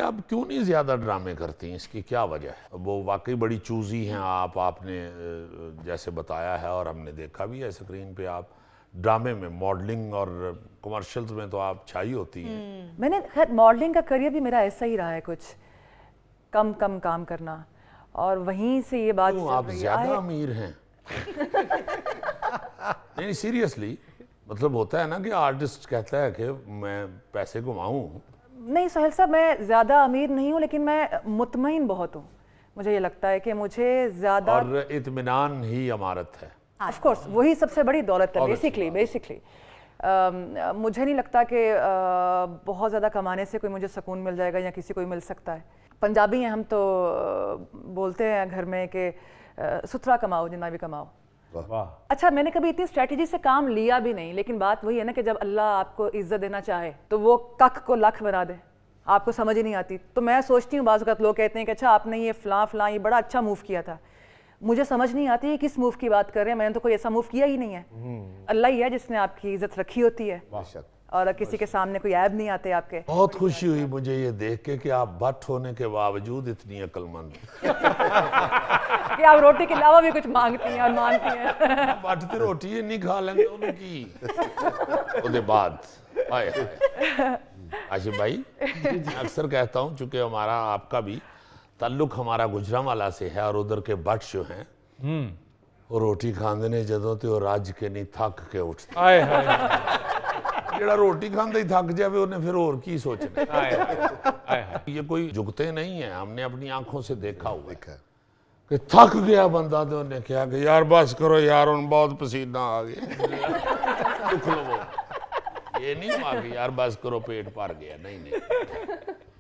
اب کیوں نہیں زیادہ ڈرامے کرتی ہیں؟ اس کی کیا وجہ ہے؟ وہ واقعی بڑی چوزی ہیں آپ نے جیسے بتایا ہے، اور ہم نے دیکھا بھی ہے اسکرین پہ، آپ ڈرامے میں ماڈلنگ اور کمرشلز میں تو آپ چھائی ہوتی ہیں۔ میں نے خیر ماڈلنگ کا کریئر بھی میرا ایسا ہی رہا ہے، کچھ کم کام کرنا، اور وہیں سے یہ بات آپ زیادہ امیر ہیں؟ نہیں سیریسلی، مطلب ہوتا ہے نا کہ آرٹسٹ کہتا ہے کہ میں پیسے کماؤں۔ نہیں سہیل صاحب، میں زیادہ امیر نہیں ہوں، لیکن میں مطمئن بہت ہوں۔ مجھے یہ لگتا ہے کہ مجھے زیادہ، اور اطمینان ہی امارت ہے۔ آف کورس وہی سب سے بڑی دولت ہے بیسکلی۔ مجھے نہیں لگتا کہ بہت زیادہ کمانے سے کوئی مجھے سکون مل جائے گا یا کسی کو مل سکتا ہے۔ پنجابی ہیں ہم تو بولتے ہیں گھر میں کہ ستھرا کماؤ جتنا بھی کماؤ۔ اچھا میں نے کبھی اتنی اسٹریٹجی سے کام لیا بھی نہیں، لیکن بات وہی ہے نا کہ جب اللہ آپ کو عزت دینا چاہے تو وہ کک کو لکھ بنا دے، آپ کو سمجھ ہی نہیں آتی۔ تو میں سوچتی ہوں بعض اوقات لوگ کہتے ہیں کہ اچھا آپ نے یہ فلاں یہ بڑا اچھا موو کیا تھا، مجھے سمجھ نہیں آتی کس موو کی بات کر رہے ہیں، میں نے تو کوئی ایسا موو کیا ہی نہیں ہے۔ اللہ ہی ہے جس نے آپ کی عزت رکھی ہوتی ہے، اور کسی کے سامنے کوئی عیب نہیں آتے آپ کے۔ بہت خوشی ہوئی مجھے یہ دیکھ کے کہ آپ بٹ ہونے کے باوجود اتنی عقل مند کہ آپ روٹی کے علاوہ بھی کچھ مانگتی ہیں اور مانتی ہیں۔ بٹ تے روٹی نہیں کھا لیں گے انہوں کی وہ بعد آئے عاشق بھائی، میں اکثر کہتا ہوں چونکہ ہمارا آپ کا بھی تعلق ہمارا گجرانوالہ سے ہے، اور ادھر کے بٹ جو ہیں وہ روٹی کھاندے نے جدوں تے وہ راج کے نہیں تھک کے اٹھتے، جڑا روٹی کھاندے ہی تھک جائے انہیں پھر اور کی سوچنا۔ یہ کوئی جگتے نہیں ہیں، ہم نے اپنی آنکھوں سے دیکھا ہوا ہے کہ تھک گیا بندہ تو انہیں کہا کہ یار بس کرو یار، ان بہت پسینہ آ گیا، دکھ لو۔ یہ نہیں ہوا کہ یار بس کرو پیٹ بھر گیا، نہیں،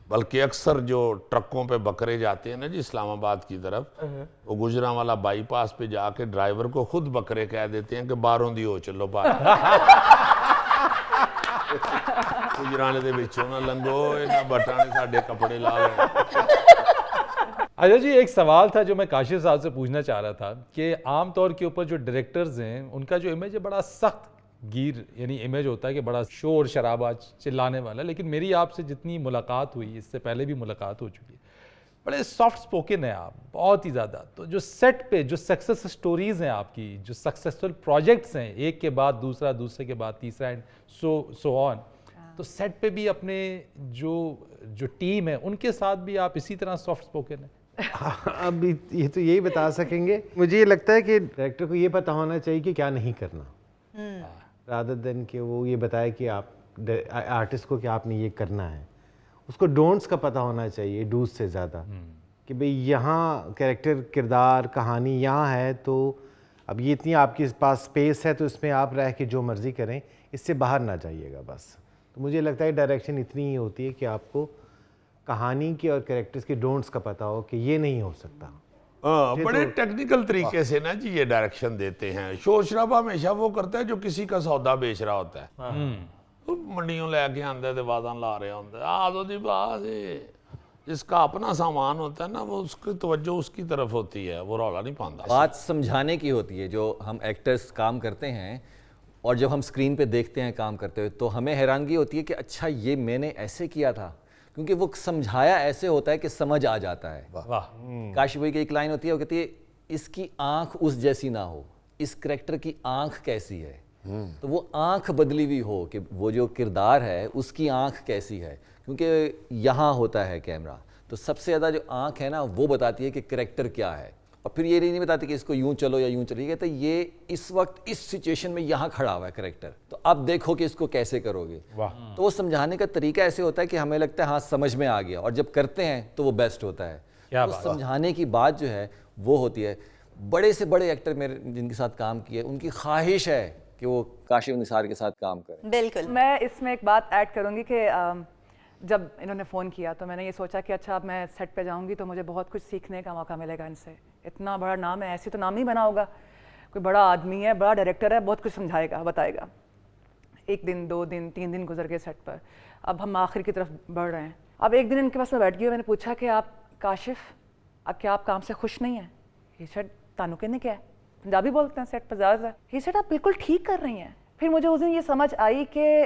بلکہ اکثر جو ٹرکوں پہ بکرے جاتے ہیں نا جی اسلام آباد کی طرف، وہ گجرانوالہ بائی پاس پہ جا کے ڈرائیور کو خود بکرے کہہ دیتے ہیں کہ باہروں دی ہو چلو باہر، گجرانے دے بچوں نہ لنگو، انہاں بٹاں نے ساڈے کپڑے لا لے۔ اچھا جی، ایک سوال تھا جو میں کاشف صاحب سے پوچھنا چاہ رہا تھا کہ عام طور کے اوپر جو ڈائریکٹرز ہیں ان کا جو امیج ہے بڑا سخت گیر، یعنی امیج ہوتا ہے کہ بڑا شور شرابہ چلانے والا، لیکن میری آپ سے جتنی ملاقات ہوئی، اس سے پہلے بھی ملاقات ہو چکی ہے، بڑے سافٹ سپوکن ہیں آپ، بہت ہی زیادہ۔ تو جو سیٹ پہ جو سکسیس سٹوریز ہیں آپ کی، جو سکسیسفل پروجیکٹس ہیں، ایک کے بعد دوسرا، دوسرے کے بعد تیسرا، اینڈ سو آن، تو سیٹ پہ بھی اپنے جو ٹیم ہے ان کے ساتھ بھی آپ اسی طرح سافٹ سپوکن ہیں؟ اب یہ تو یہی بتا سکیں گے، مجھے یہ لگتا ہے کہ ڈائریکٹر کو یہ پتہ ہونا چاہیے کہ کیا نہیں کرنا، رادر دین کہ وہ یہ بتائے کہ آپ آرٹسٹ کو کہ آپ نے یہ کرنا ہے۔ اس کو ڈونٹس کا پتہ ہونا چاہیے ڈوز سے زیادہ، کہ بھئی یہاں کریکٹر، کردار، کہانی یہاں ہے، تو اب یہ اتنی آپ کے پاس سپیس ہے تو اس میں آپ رہ کے جو مرضی کریں، اس سے باہر نہ جائیے گا بس۔ تو مجھے لگتا ہے ڈائریکشن اتنی ہی ہوتی ہے کہ آپ کو کہانی کی اور کریکٹرز کے ڈونٹس کا پتہ ہو کہ یہ نہیں ہو سکتا۔ بڑے ٹیکنیکل طریقے سے نا جی یہ ڈائریکشن دیتے ہیں۔ شور شرابہ ہمیشہ وہ کرتا ہے جو کسی کا سودا بیچ رہا ہوتا ہے، منڈیوں لے کے آندے تے وعدہ لا رہے ہوتے ہیں، آدھو دی بات جس کا اپنا سامان ہوتا ہے نا وہ اس کی توجہ اس کی طرف ہوتی ہے، وہ رولا نہیں پاندہ۔ بات سمجھانے کی ہوتی ہے، جو ہم ایکٹرز کام کرتے ہیں اور جب ہم سکرین پہ دیکھتے ہیں کام کرتے ہوئے تو ہمیں حیرانگی ہوتی ہے کہ اچھا یہ میں نے ایسے کیا تھا، کیونکہ وہ سمجھایا ایسے ہوتا ہے کہ سمجھ آ جاتا ہے۔ کاشف بھائی کی ایک لائن ہوتی ہے، وہ کہتی ہے اس کی آنکھ اس جیسی نہ ہو، اس کریکٹر کی آنکھ کیسی ہے، تو وہ آنکھ بدلی ہوئی ہو کہ وہ جو کردار ہے اس کی آنکھ کیسی ہے، کیونکہ یہاں ہوتا ہے کیمرہ، تو سب سے زیادہ جو آنکھ ہے نا وہ بتاتی ہے کہ کریکٹر کیا ہے، اور پھر یہ نہیں بتاتی کہ اس کو یوں چلو یا یوں چلو، یہ کہتا ہے یہ اس وقت اس سچویشن میں یہاں کھڑا ہوا ہے کریکٹر، تو اب دیکھو کہ اس کو کیسے کرو گے۔ تو وہ سمجھانے کا طریقہ ایسے ہوتا ہے کہ ہمیں لگتا ہے ہاں سمجھ میں آ گیا، اور جب کرتے ہیں تو وہ بیسٹ ہوتا ہے۔ تو سمجھانے کی بات جو ہے وہ ہوتی ہے۔ بڑے سے بڑے ایکٹر میرے جن کے ساتھ کام کیے ان کی خواہش ہے کہ وہ کاشف نثار کے ساتھ کام کریں۔ بالکل، میں اس میں ایک بات ایڈ کروں گی کہ جب انہوں نے فون کیا تو میں نے یہ سوچا کہ اچھا اب میں سیٹ پہ جاؤں گی تو مجھے بہت کچھ سیکھنے کا موقع ملے گا ان سے، اتنا بڑا نام ہے، ایسے تو نام نہیں بنا ہوگا، کوئی بڑا آدمی ہے، بڑا ڈائریکٹر ہے، بہت کچھ سمجھائے گا، بتائے گا۔ ایک دن، 2 دن، 3 دن گزر گئے سیٹ پر، اب ہم آخر کی طرف بڑھ رہے ہیں۔ اب ایک دن ان کے پاس میں بیٹھ گئی اور میں نے پوچھا کہ آپ کاشف اب کیا آپ کام سے خوش نہیں ہیں؟ ہی سیڈ تانو کہنے کیا ہے، پنجابی بولتے ہیں سیٹ پر زیادہ تر، ہی سیڈ آپ بالکل ٹھیک کر رہی ہیں۔ پھر مجھے اس دن یہ سمجھ آئی کہ